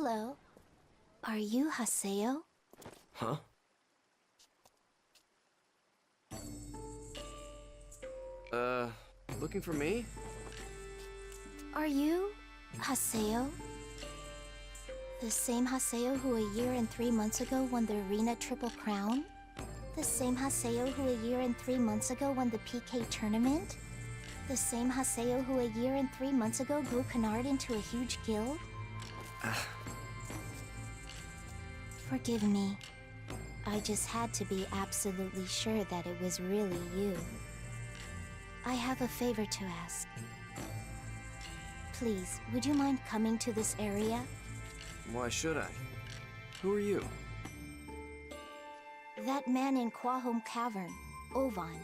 Hello. Are you Haseo? Huh? Looking for me? Are you Haseo? The same Haseo who a year and 3 months ago won the Arena Triple Crown? The same Haseo who a year and 3 months ago won the PK tournament? The same Haseo who a year and 3 months ago grew Canard into a huge guild? Forgive me. I just had to be absolutely sure that it was really you. I have a favor to ask. Please, would you mind coming to this area? Why should I? Who are you? That man in Quahome Cavern, Ovan.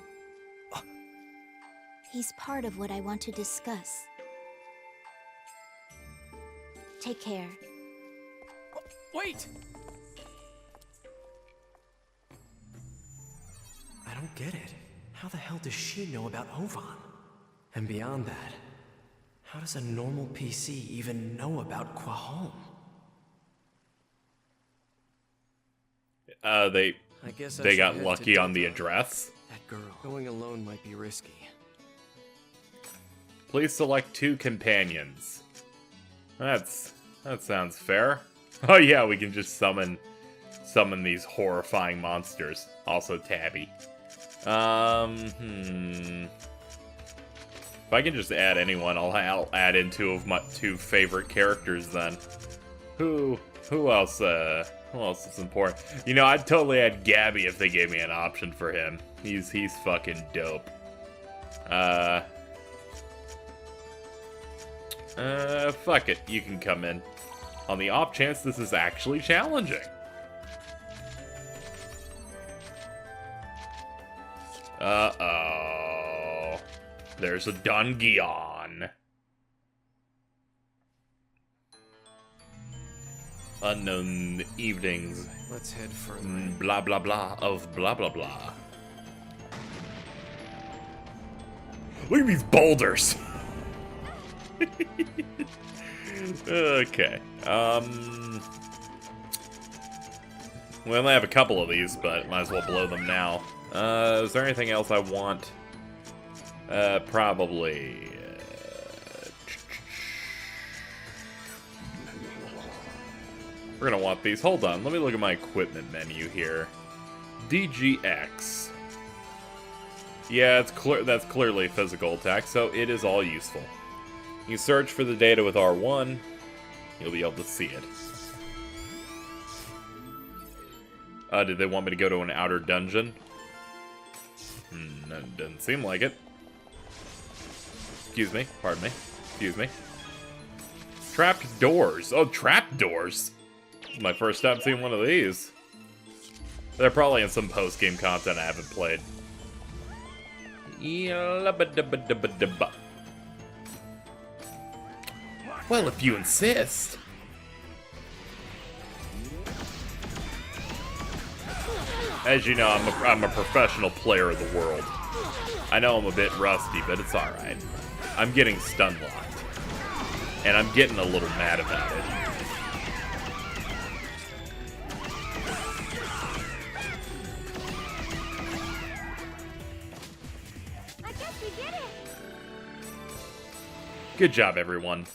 He's part of what I want to discuss. Take care. Wait! I don't get it. How the hell does she know about Ovan? And beyond that, how does a normal PC even know about Quahome? They got lucky on the address. That girl. Going alone might be risky. Please select 2 companions. That sounds fair. Oh yeah, we can just summon these horrifying monsters. Also Tabby. If I can just add anyone, I'll add in 2 of my 2 favorite characters then. Who else? Who else is important? You know, I'd totally add Gabby if they gave me an option for him. He's fucking dope. Fuck it. You can come in. On the off chance this is actually challenging. Uh-oh. There's a Dungeon. Unknown evenings. Let's head further. Blah blah blah of blah blah blah. Look at these boulders. Okay. We only have a couple of these, but might as well blow them now. Is there anything else I want? Probably. We're gonna want these. Hold on, let me look at my equipment menu here. DGX. Yeah, that's clearly physical attack, so it is all useful. You search for the data with R1, you'll be able to see it. Did they want me to go to an outer dungeon? That doesn't seem like it. Excuse me, pardon me, excuse me. Trapped doors. Oh, trapped doors. This is my first time seeing one of these. They're probably in some post-game content I haven't played. Well, if you insist. As you know, I'm a professional player of the world. I know I'm a bit rusty, but it's alright. I'm getting stun locked. And I'm getting a little mad about it. I guess we did it. Good job, everyone.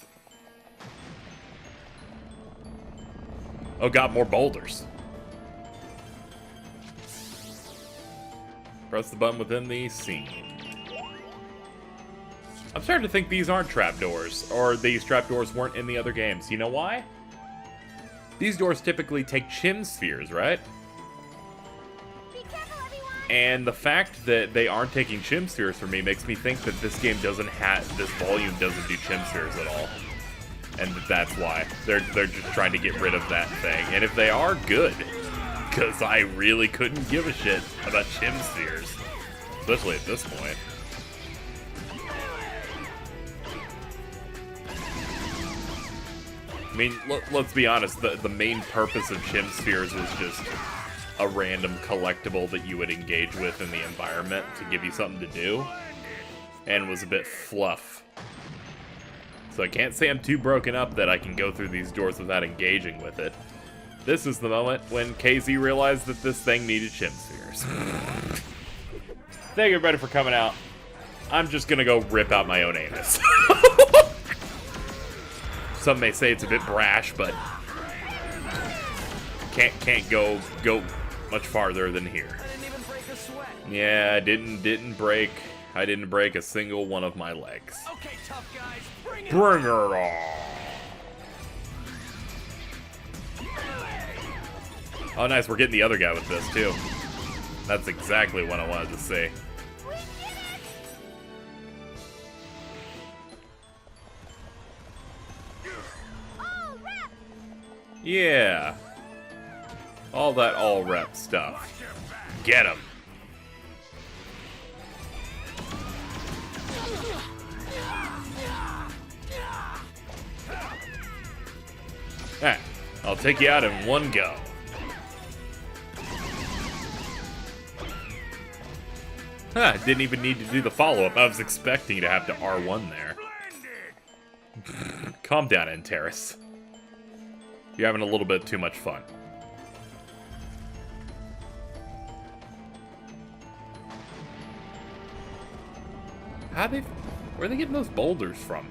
Oh, got more boulders. Press the button within the scene. I'm starting to think these aren't trapdoors, or these trapdoors weren't in the other games. You know why? These doors typically take chim spheres, right? Be careful, everyone. And the fact that they aren't taking chim spheres for me makes me think that this game doesn't have, this volume doesn't do chim spheres at all. And that's why. They're just trying to get rid of that thing. And if they are, good. Because I really couldn't give a shit about chim spheres. Especially at this point. I mean, let's be honest, the main purpose of chim spheres was just a random collectible that you would engage with in the environment to give you something to do. And was a bit fluff. So I can't say I'm too broken up that I can go through these doors without engaging with it. This is the moment when KZ realized that this thing needed shim spheres. Thank you everybody for coming out. I'm just gonna go rip out my own anus. Some may say it's a bit brash, but can't go much farther than here. Yeah, I didn't break a single one of my legs. Okay, tough guys, bring it Bring her on. Oh, nice. We're getting the other guy with this, too. That's exactly what I wanted to see. Yeah. All that all-rep stuff. Get him. Hey, I'll take you out in one go. Huh, didn't even need to do the follow-up. I was expecting to have to R1 there. Calm down, Antares. You're having a little bit too much fun. Where are they getting those boulders from?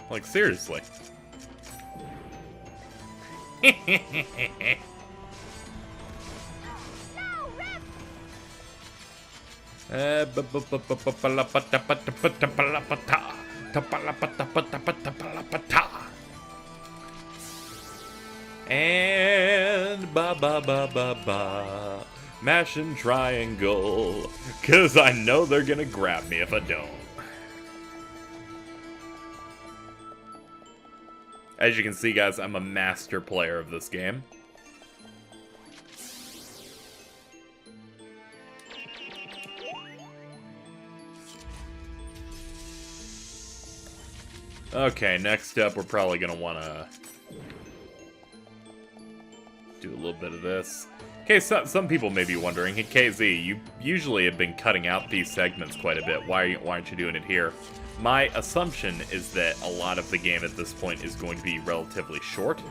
Like, seriously. And ba mashing triangle, 'cause I know they're gonna grab me if I don't. As you can see, guys, I'm a master player of this game. Okay, next up, we're probably gonna wanna do a little bit of this. Okay, so some people may be wondering, hey KZ, you usually have been cutting out these segments quite a bit. Why aren't you doing it here? My assumption is that a lot of the game at this point is going to be relatively short.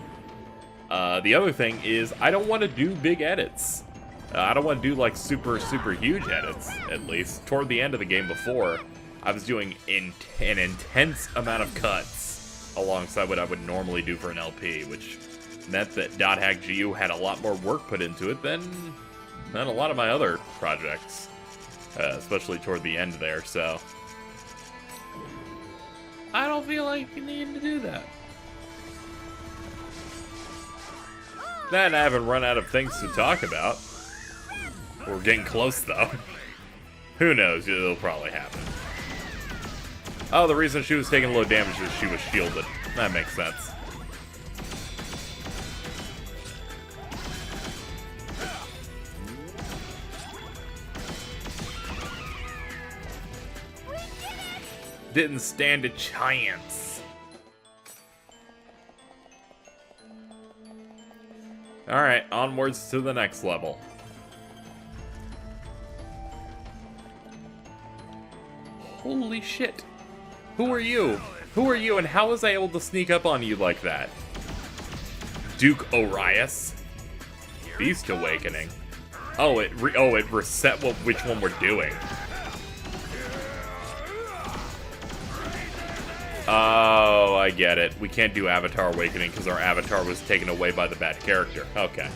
The other thing is, I don't want to do big edits. I don't want to do like super huge edits, at least. Toward the end of the game before, I was doing an intense amount of cuts alongside what I would normally do for an LP, which meant that .hack.gu had a lot more work put into it than a lot of my other projects, especially toward the end there, so I don't feel like you need to do that. Then I haven't run out of things to talk about. We're getting close, though. Who knows? It'll probably happen. Oh, the reason she was taking low damage is she was shielded. That makes sense. Didn't stand a chance. Alright, onwards to the next level. Holy shit. Who are you? Who are you and how was I able to sneak up on you like that? Duke Orias? Beast Awakening. Oh, it reset which one we're doing. Oh, I get it. We can't do Avatar Awakening because our avatar was taken away by the bad character. Okay.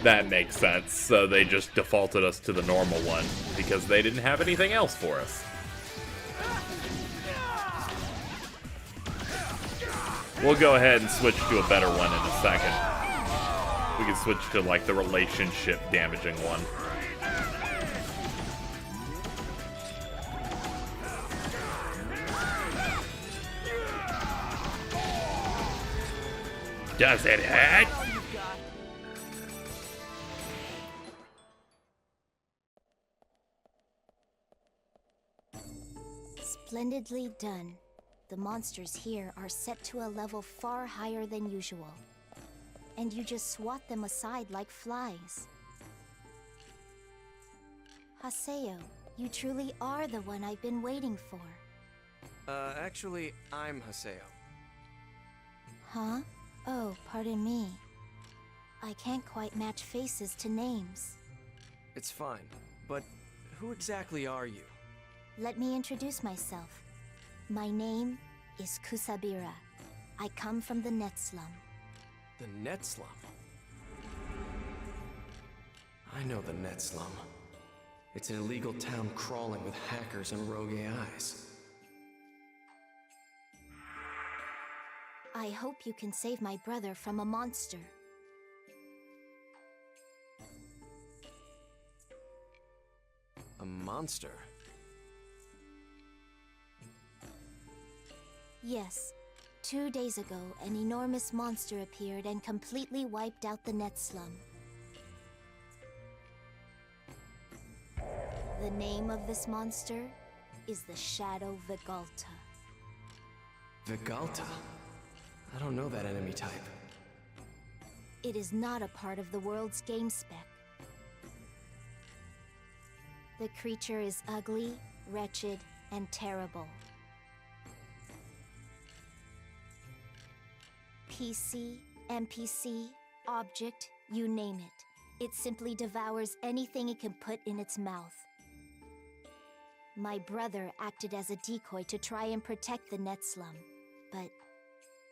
That makes sense. So they just defaulted us to the normal one because they didn't have anything else for us. We'll go ahead and switch to a better one in a second. We can switch to, like, the relationship damaging one. Does it hurt? Splendidly done. The monsters here are set to a level far higher than usual. And you just swat them aside like flies. Haseo, you truly are the one I've been waiting for. Actually, I'm Haseo. Huh? Oh, pardon me. I can't quite match faces to names. It's fine, but who exactly are you? Let me introduce myself. My name is Kusabira. I come from the net slum. The net slum? I know the net slum. It's an illegal town crawling with hackers and rogue AIs. I hope you can save my brother from a monster. A monster? Yes. 2 days ago, an enormous monster appeared and completely wiped out the net slum. The name of this monster is the Shadow Vigalta. Vigalta? I don't know that enemy type. It is not a part of the world's game spec. The creature is ugly, wretched, and terrible. PC, NPC, object, you name it. It simply devours anything it can put in its mouth. My brother acted as a decoy to try and protect the net slum, but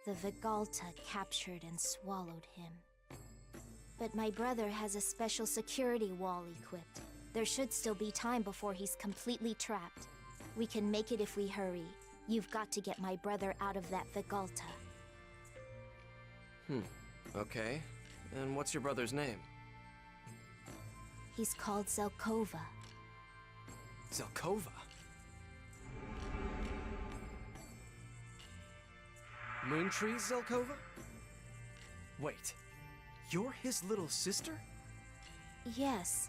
the Vigalta captured and swallowed him. But my brother has a special security wall equipped. There should still be time before he's completely trapped. We can make it if we hurry. You've got to get my brother out of that Vigalta. Okay. And what's your brother's name? He's called Zelkova. Zelkova? Moontree Zelkova? Wait, you're his little sister? Yes.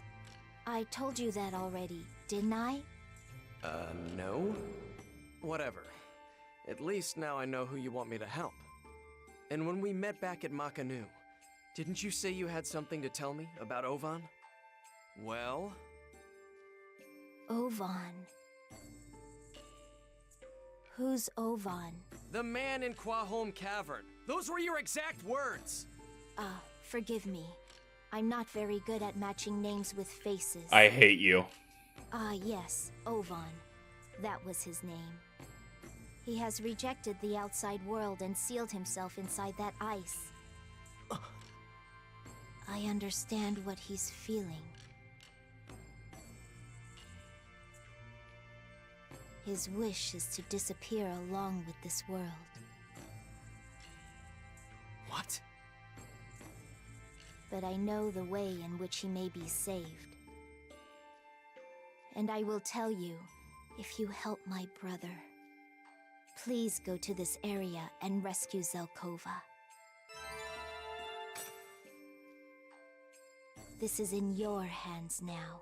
I told you that already, didn't I? No? Whatever. At least now I know who you want me to help. And when we met back at Makanu, didn't you say you had something to tell me about Ovan? Well? Ovan. Who's Ovan? The man in Quaholm Cavern. Those were your exact words! Forgive me. I'm not very good at matching names with faces. I hate you. Yes, Ovan. That was his name. He has rejected the outside world and sealed himself inside that ice. I understand what he's feeling. His wish is to disappear along with this world. What? But I know the way in which he may be saved. And I will tell you, if you help my brother, please go to this area and rescue Zelkova. This is in your hands now.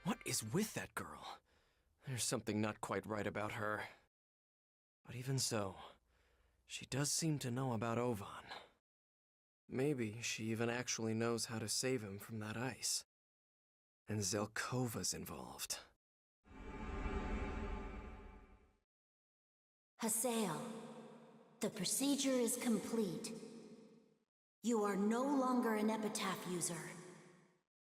What is with that girl? There's something not quite right about her. But even so, she does seem to know about Ovan. Maybe she even actually knows how to save him from that ice. And Zelkova's involved. Haseo, the procedure is complete. You are no longer an epitaph user.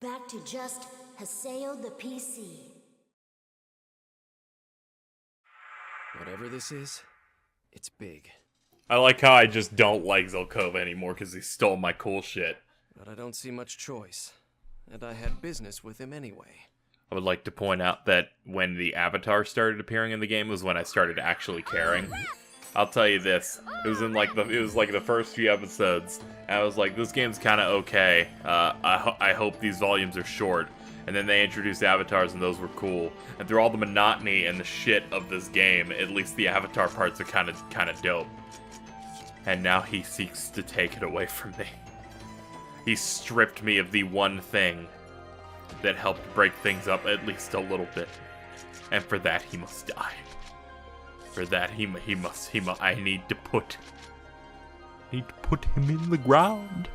Back to just Haseo the PC. Whatever this is, it's big. I like how I just don't like Zelkova anymore because he stole my cool shit. But I don't see much choice. And I had business with him anyway. I would like to point out that when the avatar started appearing in the game was when I started actually caring. I'll tell you this, it was like the first few episodes, and I was like, this game's kind of okay. I hope these volumes are short. And then they introduced avatars, and those were cool. And through all the monotony and the shit of this game, at least the avatar parts are kind of dope. And now he seeks to take it away from me. He stripped me of the one thing that helped break things up at least a little bit. And for that, he must die. For that, I need to put him in the ground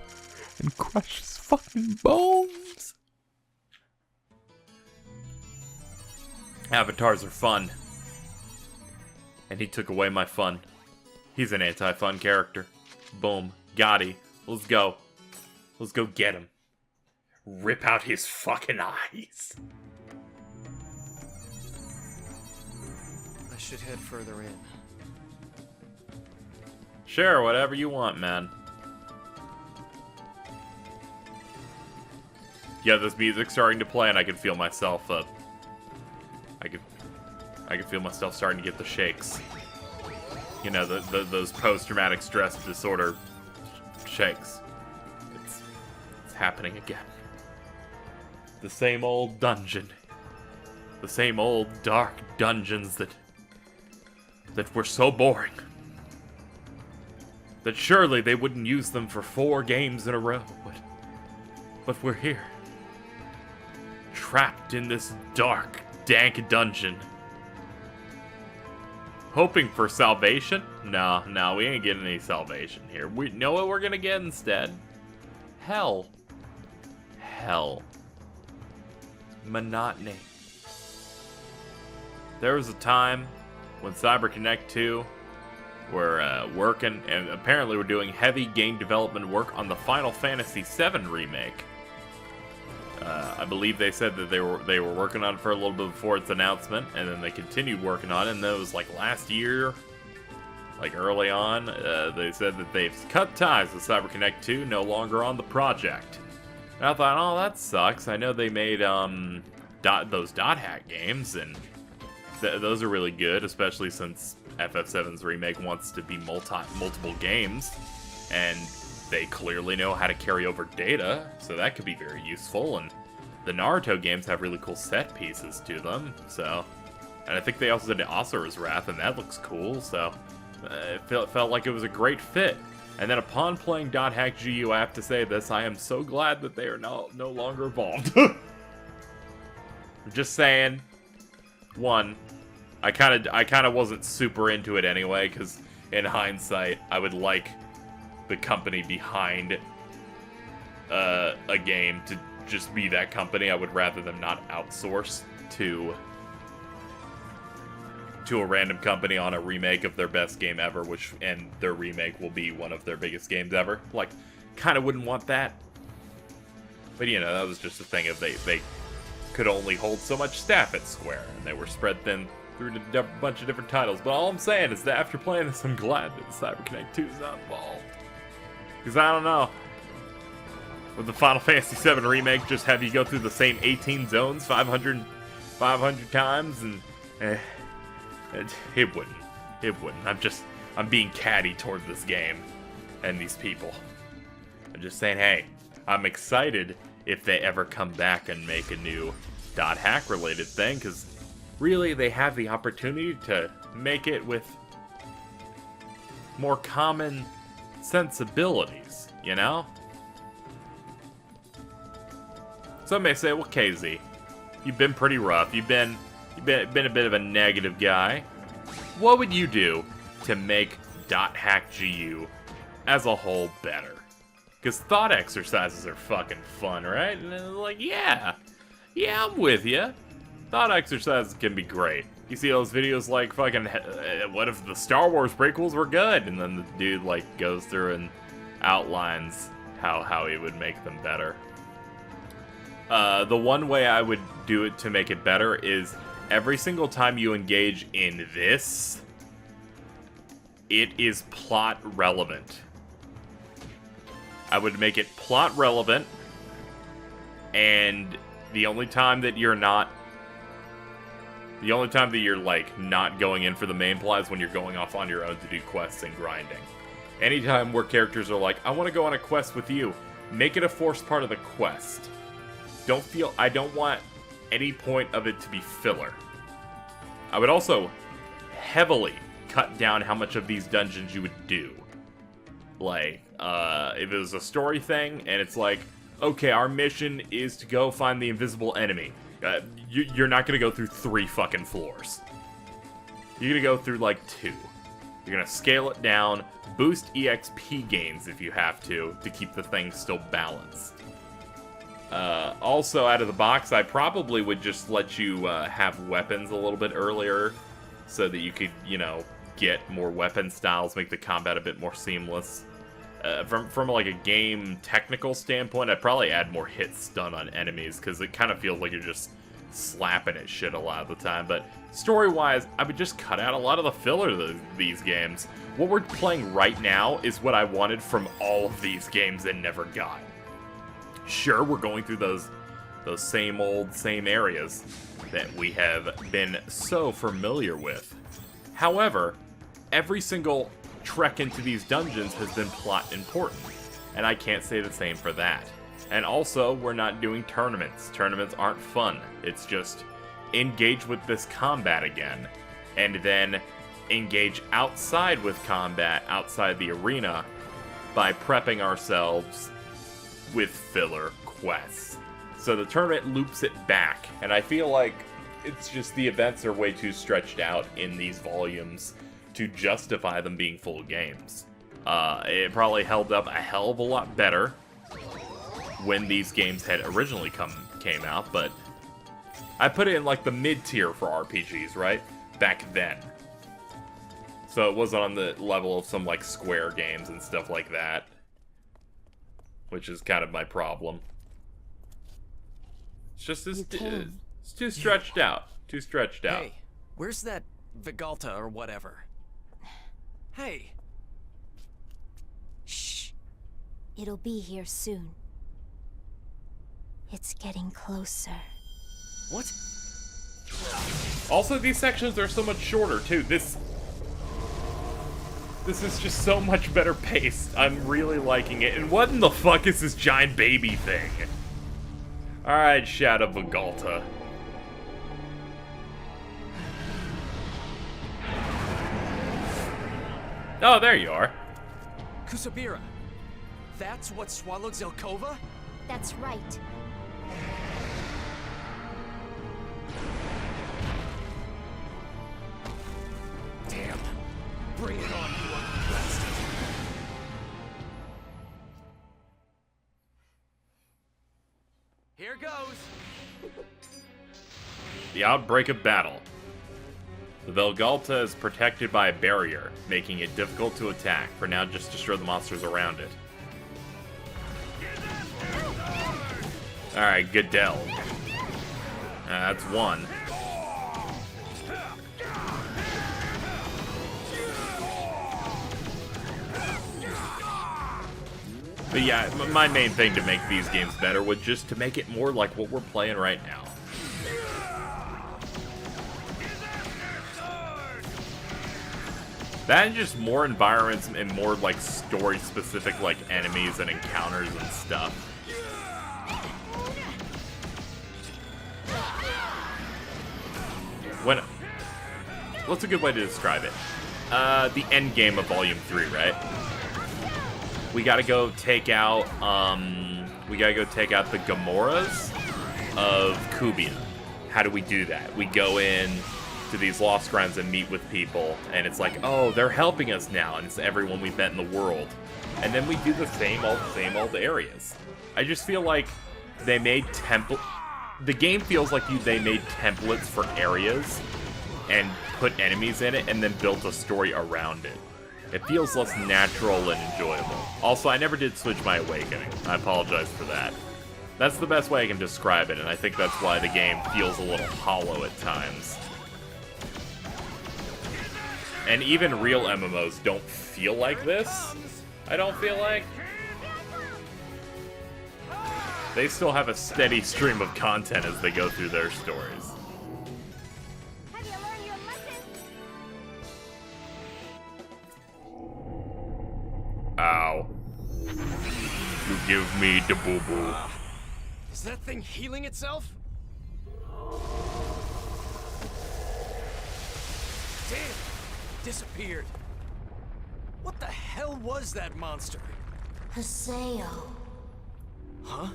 and crush his fucking bones. Avatars are fun. And he took away my fun. He's an anti-fun character. Boom. Gotti. Let's go. Let's go get him. Rip out his fucking eyes. I should head further in. Sure, whatever you want, man. Yeah, this music's starting to play and I can feel myself, I can feel myself starting to get the shakes. You know, those post-traumatic stress disorder shakes. It's happening again. The same old dungeon. The same old dark dungeons that were so boring. That surely they wouldn't use them for 4 games in a row, but we're here. Trapped in this dark, dank dungeon. Hoping for salvation? No, we ain't getting any salvation here. We know what we're gonna get instead. Hell. Hell. Monotony. There was a time when CyberConnect 2 were working, and apparently were doing heavy game development work on the Final Fantasy VII remake. I believe they said that they were working on it for a little bit before its announcement, and then they continued working on it, and that was like last year, like early on, they said that they've cut ties with CyberConnect 2, no longer on the project. And I thought, oh, that sucks. I know they made those dot hack games, and those are really good, especially since FF7's remake wants to be multiple games, and they clearly know how to carry over data, so that could be very useful. And the Naruto games have really cool set pieces to them, so. And I think they also did Asura's Wrath, and that looks cool, so it felt like it was a great fit. And then upon playing .hack GU, I have to say this, I am so glad that they are no longer involved. I'm just saying, one, I kind of wasn't super into it anyway, because in hindsight, I would like the company behind a game to just be that company. I would rather them not outsource to a random company on a remake of their best game ever, and their remake will be one of their biggest games ever. Like, kind of wouldn't want that. But, you know, that was just a thing of they could only hold so much staff at Square, and they were spread thin through a bunch of different titles. But all I'm saying is that after playing this, I'm glad that CyberConnect 2 is not involved. Because I don't know, with the Final Fantasy VII remake, just have you go through the same 18 zones 500 times, and it wouldn't. I'm being catty toward this game and these people. I'm just saying, hey, I'm excited if they ever come back and make a new .hack related thing, because really they have the opportunity to make it with more common sensibilities, you know? Some may say, well, KZ, you've been pretty rough. You've been a bit of a negative guy. What would you do to make .hack GU as a whole better? Because thought exercises are fucking fun, right? And like, yeah, I'm with you. Thought exercises can be great. You see those videos like fucking, what if the Star Wars prequels were good? And then the dude like goes through and outlines how he would make them better. The one way I would do it to make it better is every single time you engage in this, it is plot relevant. I would make it plot relevant, and the only time that you're like not going in for the main plot is when you're going off on your own to do quests and grinding. Anytime where characters are like, I want to go on a quest with you, make it a forced part of the quest. I don't want any point of it to be filler. I would also heavily cut down how much of these dungeons you would do. Like, if it was a story thing, and it's like, okay, our mission is to go find the invisible enemy. You're not gonna go through 3 fucking floors. You're gonna go through like 2. You're gonna scale it down, boost EXP gains if you have to keep the thing still balanced. Also, out of the box, I probably would just let you have weapons a little bit earlier so that you could, you know, get more weapon styles, make the combat a bit more seamless. From like a game technical standpoint, I'd probably add more hit stun on enemies because it kind of feels like you're just slapping at shit a lot of the time. But story-wise, I would just cut out a lot of the filler of these games. What we're playing right now is what I wanted from all of these games and never got. Sure, we're going through those same areas that we have been so familiar with. However, every single trek into these dungeons has been plot important, and I can't say the same for that. And also, we're not doing tournaments. Tournaments aren't fun. It's just engage with this combat again, and then engage outside with combat outside the arena by prepping ourselves with filler quests. So the tournament loops it back, and I feel like it's just the events are way too stretched out in these volumes to justify them being full games. It probably held up a hell of a lot better when these games had originally came out, but I put it in like the mid-tier for RPGs, right? Back then. So it wasn't on the level of some like Square games and stuff like that, which is kind of my problem. It's just it's too stretched out. Too stretched out. Hey, where's that Vigalta or whatever? Hey. Shh. It'll be here soon. It's getting closer. What? Also, these sections are so much shorter too. This is just so much better paced. I'm really liking it. And what in the fuck is this giant baby thing? Alright, Shadow Vigalta. Oh, there you are. Kusabira. That's what swallowed Zelkova? That's right. Damn. Bring it on, you ugly bastard. Here goes. The outbreak of battle. The Vigalta is protected by a barrier, making it difficult to attack. For now, just destroy the monsters around it. Alright, Goodell. That's one. But yeah, my main thing to make these games better was just to make it more like what we're playing right now. That and just more environments and more like story-specific like enemies and encounters and stuff. What's a good way to describe it? The end game of Volume 3, right? We gotta go take out the Gamoras of Kubia. How do we do that? We go in to these lost grounds and meet with people, and it's like, oh, they're helping us now, and it's everyone we've met in the world. And then we do the same old areas. I just feel like they made the game feels like they made templates for areas and put enemies in it and then built a story around it. It feels less natural and enjoyable. Also, I never did switch my awakening. I apologize for that. That's the best way I can describe it, and I think that's why the game feels a little hollow at times. And even real MMOs don't feel like this, I don't feel like. They still have a steady stream of content as they go through their stories. Have you learned your lesson? Ow. You give me the boo-boo. Is that thing healing itself? Damn! Disappeared. What the hell was that monster? Haseo. Huh?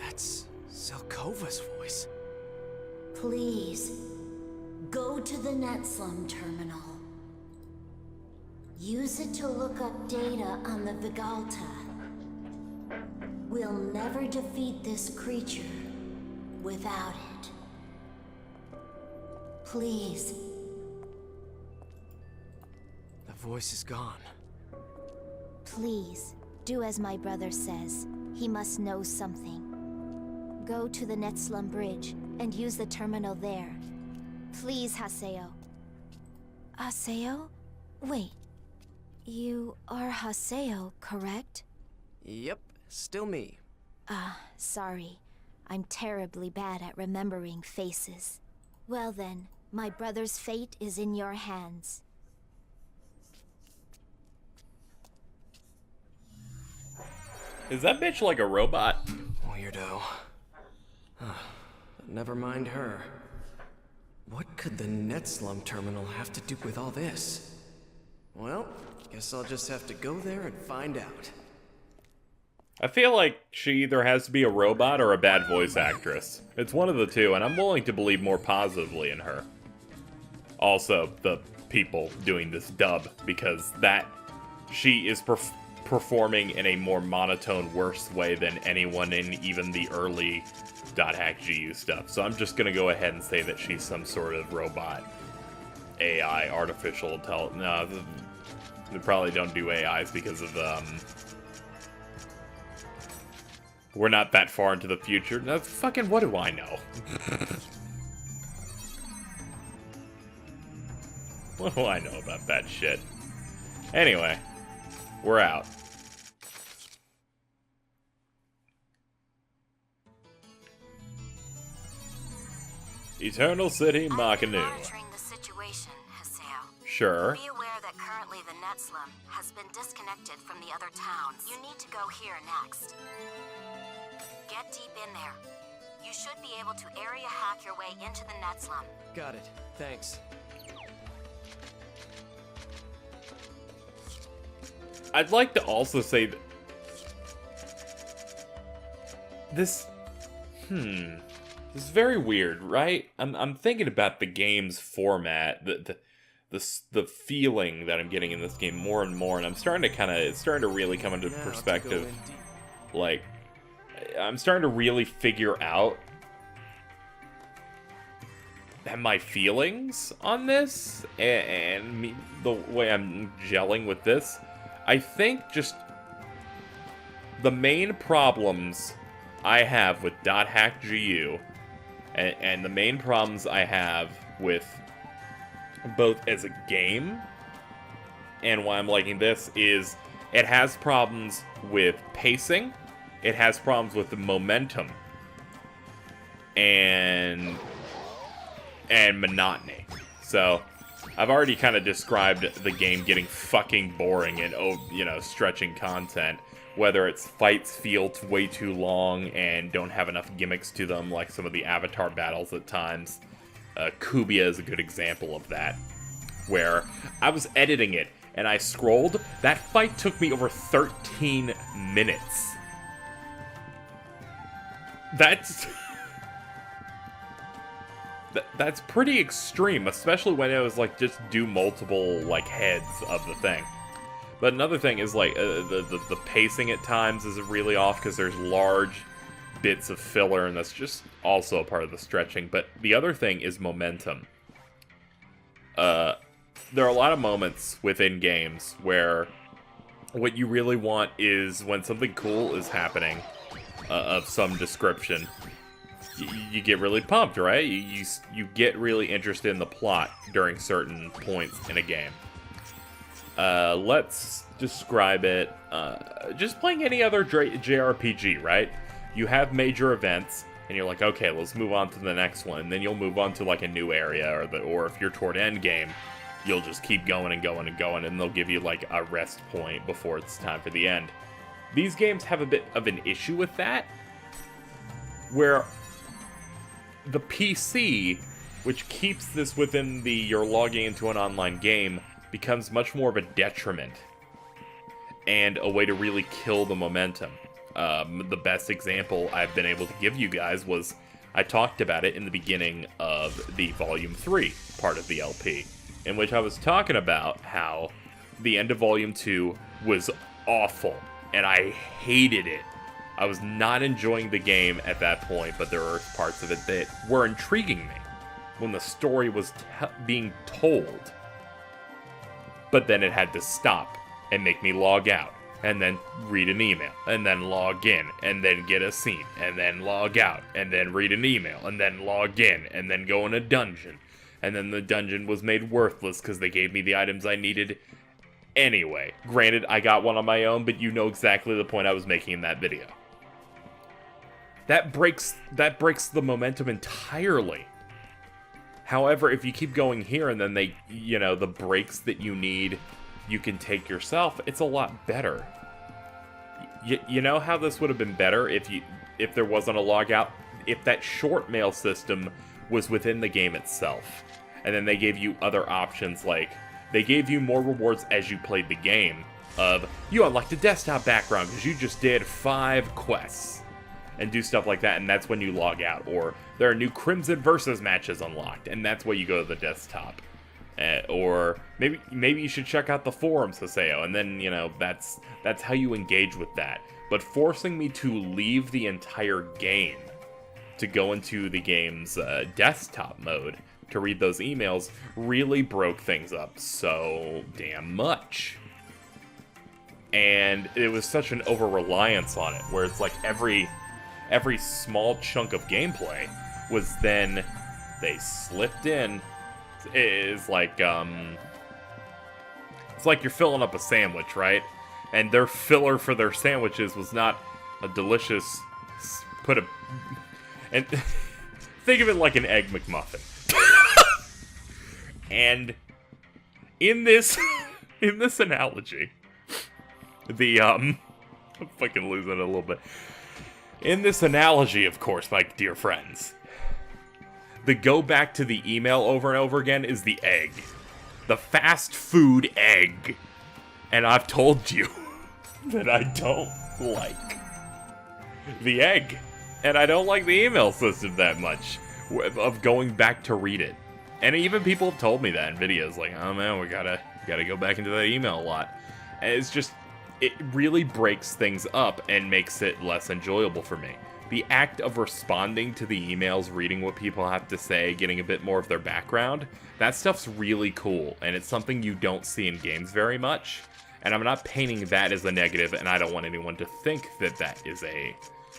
That's Zelkova's voice. Please, go to the Netslum terminal. Use it to look up data on the Vigalta. We'll never defeat this creature without it. Please. The voice is gone. Please, do as my brother says. He must know something. Go to the Netslum Bridge and use the terminal there. Please, Haseo. Haseo? Wait. You are Haseo, correct? Yep, still me. Sorry. I'm terribly bad at remembering faces. Well then, my brother's fate is in your hands. Is that bitch like a robot? Weirdo. But never mind her. What could the Netslum terminal have to do with all this? Well, guess I'll just have to go there and find out. I feel like she either has to be a robot or a bad voice actress. It's one of the two, and I'm willing to believe more positively in her. Also, the people doing this dub, because she is performing in a more monotone, worse way than anyone in even the early .hack.gu stuff. So I'm just gonna go ahead and say that she's some sort of robot, AI, artificial intelligence. No, they probably don't do AIs because of we're not that far into the future. No, fucking what do I know? What do I know about that shit? Anyway, we're out. Eternal City, Makanu. Monitoring the situation, Haseo. Sure. Be aware that currently the Netslum has been disconnected from the other towns. You need to go here next. Get deep in there. You should be able to area hack your way into the Netslum. Got it. Thanks. I'd like to also say that this is very weird, right? I'm thinking about the game's format, the feeling that I'm getting in this game more and more, and it's starting to really come into perspective. Like, I'm starting to really figure out my feelings on this and the way I'm gelling with this. I think just the main problems I have with .hack.gu and the main problems I have with both as a game and why I'm liking this is it has problems with pacing, it has problems with the momentum, and monotony. So I've already kind of described the game getting fucking boring and, stretching content. Whether it's fights feel way too long and don't have enough gimmicks to them, like some of the Avatar battles at times. Kubia is a good example of that. Where I was editing it and I scrolled, that fight took me over 13 minutes. That's pretty extreme, especially when it was like just do multiple like heads of the thing. But another thing is like the pacing at times is really off because there's large bits of filler, and that's just also a part of the stretching. But the other thing is momentum. There are a lot of moments within games where what you really want is when something cool is happening of some description. You get really pumped, right? You get really interested in the plot during certain points in a game. Let's describe it. Just playing any other JRPG, right? You have major events, and you're like, okay, let's move on to the next one. And then you'll move on to like a new area, or if you're toward end game, you'll just keep going and going and going, and they'll give you like a rest point before it's time for the end. These games have a bit of an issue with that, where the PC, which keeps this within you're logging into an online game, becomes much more of a detriment and a way to really kill the momentum. The best example I've been able to give you guys was, I talked about it in the beginning of the Volume 3 part of the LP, in which I was talking about how the end of Volume 2 was awful, and I hated it I was not enjoying the game at that point, but there were parts of it that were intriguing me when the story was being told. But then it had to stop and make me log out, and then read an email, and then log in, and then get a scene, and then log out, and then read an email, and then log in, and then go in a dungeon. And then the dungeon was made worthless because they gave me the items I needed anyway. Granted, I got one on my own, but you know exactly the point I was making in that video. That breaks the momentum entirely. However, if you keep going here and then they, you know, the breaks that you need, you can take yourself, it's a lot better. You know how this would have been better if there wasn't a logout? If that short mail system was within the game itself. And then they gave you other options, like, they gave you more rewards as you played the game, of, you unlocked a desktop background because you just did 5 quests. And do stuff like that, and that's when you log out. Or there are new Crimson Versus matches unlocked, and that's where you go to the desktop. Or maybe you should check out the forums, Haseo, and then, you know, that's how you engage with that. But forcing me to leave the entire game to go into the game's desktop mode to read those emails really broke things up so damn much. And it was such an over-reliance on it, where it's like every small chunk of gameplay was then they slipped in. It's like it's like you're filling up a sandwich, right? And their filler for their sandwiches was not a delicious and think of it like an Egg McMuffin. And in this analogy, I'm fucking losing it a little bit. In this analogy, of course, my dear friends, the go back to the email over and over again is the egg. The fast food egg. And I've told you that I don't like the egg. And I don't like the email system that much, of going back to read it. And even people have told me that in videos, like, oh man, we gotta go back into that email a lot. And it's just, it really breaks things up and makes it less enjoyable for me. The act of responding to the emails, reading what people have to say, getting a bit more of their background, that stuff's really cool, and it's something you don't see in games very much. And I'm not painting that as a negative, and I don't want anyone to think that that is a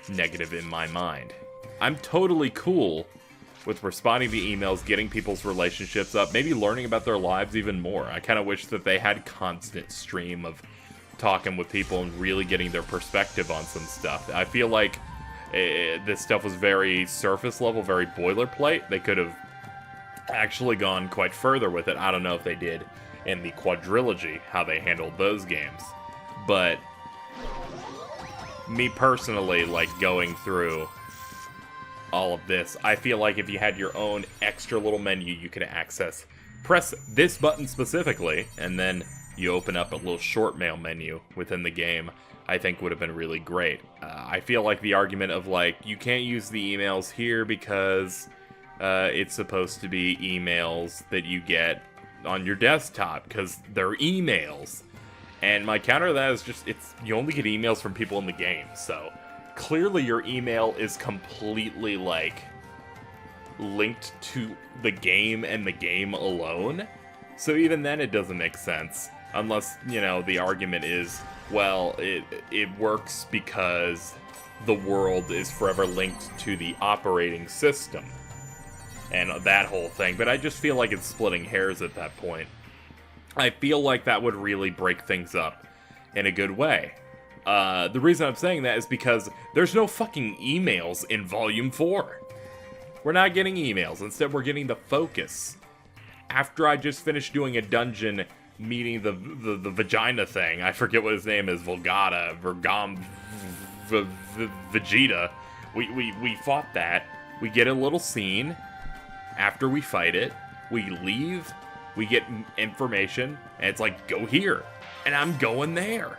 negative in my mind. I'm totally cool with responding to emails, getting people's relationships up, maybe learning about their lives even more. I kind of wish that they had constant stream of talking with people and really getting their perspective on some stuff. I feel like this stuff was very surface level, very boilerplate. They could have actually gone quite further with it. I don't know if they did in the quadrilogy, how they handled those games. But me personally, like, going through all of this, I feel like if you had your own extra little menu you could access, press this button specifically, and then you open up a little short mail menu within the game, I think would have been really great. I feel like the argument of, like, you can't use the emails here because it's supposed to be emails that you get on your desktop because they're emails. And my counter to that is just, you only get emails from people in the game, so clearly your email is completely, like, linked to the game and the game alone. So even then it doesn't make sense. Unless, you know, the argument is, well, it works because the world is forever linked to the operating system. And that whole thing. But I just feel like it's splitting hairs at that point. I feel like that would really break things up in a good way. The reason I'm saying that is because there's no fucking emails in Volume 4. We're not getting emails. Instead, we're getting the focus. After I just finished doing a dungeon meeting the vagina thing, I forget what his name is, Vegeta. We fought that. We get a little scene. After we fight it, we leave, we get information, and it's like, go here. And I'm going there.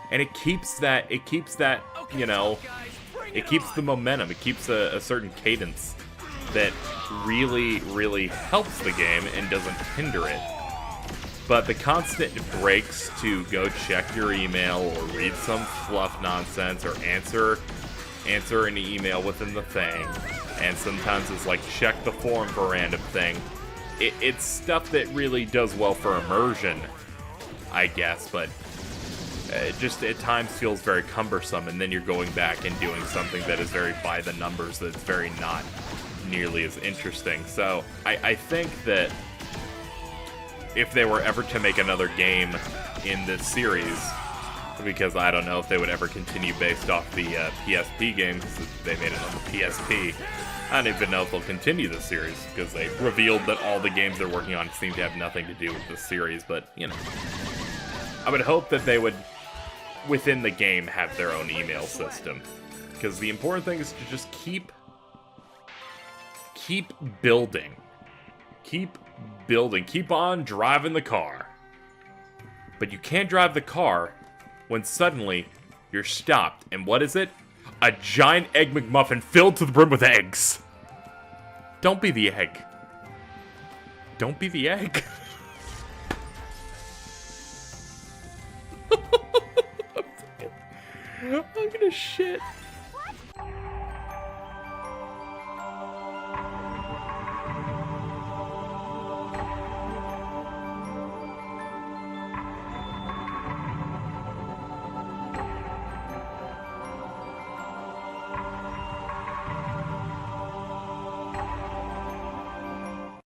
And it keeps that, you know, it keeps the momentum, it keeps a certain cadence that really, really helps the game and doesn't hinder it. But the constant breaks to go check your email or read some fluff nonsense or answer an email within the thing, and sometimes it's like check the form for a random thing. It's stuff that really does well for immersion, I guess, but it just at times feels very cumbersome, and then you're going back and doing something that is very by the numbers, that's very not nearly as interesting. So I think that if they were ever to make another game in this series, because I don't know if they would ever continue based off the PSP game, because they made it on the PSP. I don't even know if they'll continue the series, because they revealed that all the games they're working on seem to have nothing to do with the series, but, you know. I would hope that they would, within the game, have their own email system. Because the important thing is to just keep building. Keep building. Keep on driving the car. But you can't drive the car when suddenly you're stopped. And what is it? A giant Egg McMuffin filled to the brim with eggs. Don't be the egg. Don't be the egg. I'm gonna shit.